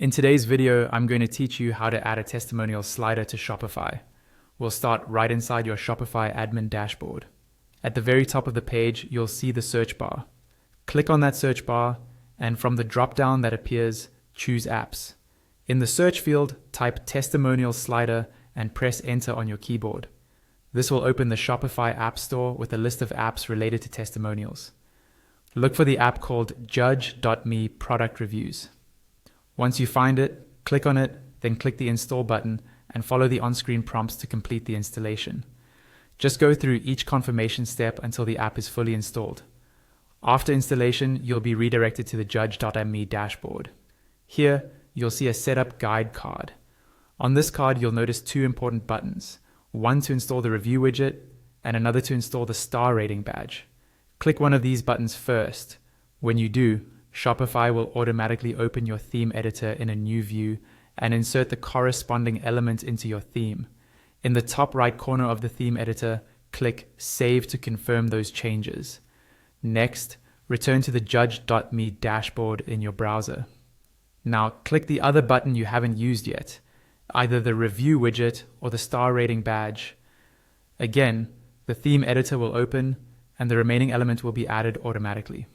In today's video, I'm going to teach you how to add a testimonial slider to Shopify. We'll start right inside your Shopify admin dashboard. At the very top of the page, you'll see the search bar. Click on that search bar, and from the drop-down that appears, choose Apps. In the search field, type Testimonial Slider and press Enter on your keyboard. This will open the Shopify App Store with a list of apps related to testimonials. Look for the app called Judge.me Product Reviews. Once you find it, click on it, then click the Install button and follow the on-screen prompts to complete the installation. Just go through each confirmation step until the app is fully installed. After installation, you'll be redirected to the Judge.me dashboard. Here, you'll see a Setup Guide card. On this card, you'll notice two important buttons, one to install the review widget and another to install the star rating badge. Click one of these buttons first. When you do, Shopify will automatically open your theme editor in a new view and insert the corresponding element into your theme. In the top right corner of the theme editor, click Save to confirm those changes. Next, return to the Judge.me dashboard in your browser. Now, click the other button you haven't used yet, either the review widget or the star rating badge. Again, the theme editor will open and the remaining element will be added automatically.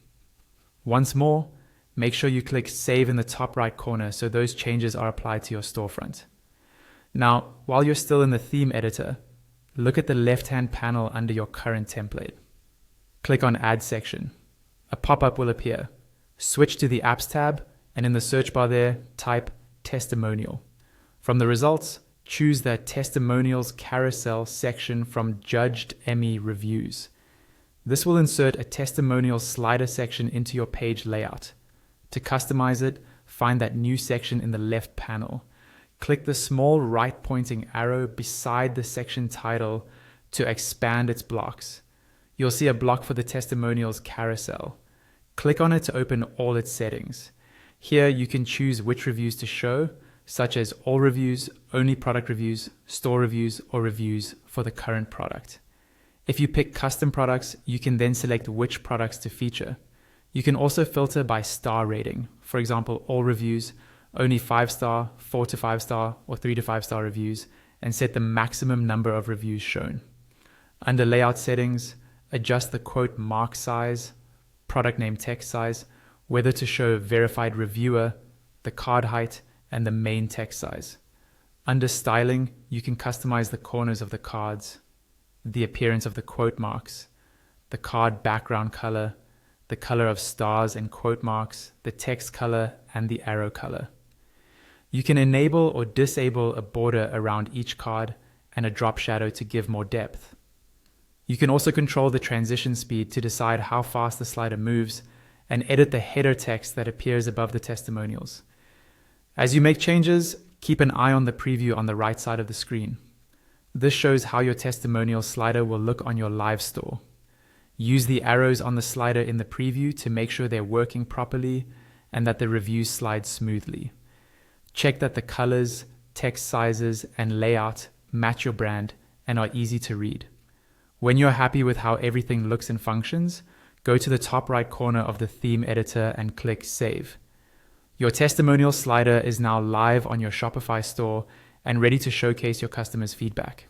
Once more, make sure you click Save in the top right corner so those changes are applied to your storefront. Now, while you're still in the theme editor, look at the left-hand panel under your current template. Click on Add section. A pop-up will appear. Switch to the Apps tab, and in the search bar there, type Testimonial. From the results, choose the Testimonials carousel section from Judged.me Reviews. This will insert a testimonial slider section into your page layout. To customize it, find that new section in the left panel. Click the small right-pointing arrow beside the section title to expand its blocks. You'll see a block for the testimonials carousel. Click on it to open all its settings. Here you can choose which reviews to show, such as all reviews, only product reviews, store reviews, or reviews for the current product. If you pick custom products, you can then select which products to feature. You can also filter by star rating. For example, all reviews, only 5-star, 4 to 5-star, or 3 to 5-star reviews, and set the maximum number of reviews shown. Under layout settings, adjust the quote mark size, product name text size, whether to show verified reviewer, the card height, and the main text size. Under styling, you can customize the corners of the cards, the appearance of the quote marks, the card background color, the color of stars and quote marks, the text color, and the arrow color. You can enable or disable a border around each card and a drop shadow to give more depth. You can also control the transition speed to decide how fast the slider moves and edit the header text that appears above the testimonials. As you make changes, keep an eye on the preview on the right side of the screen. This shows how your testimonial slider will look on your live store. Use the arrows on the slider in the preview to make sure they're working properly and that the reviews slide smoothly. Check that the colors, text sizes, and layout match your brand and are easy to read. When you're happy with how everything looks and functions, go to the top right corner of the theme editor and click Save. Your testimonial slider is now live on your Shopify store and ready to showcase your customers' feedback.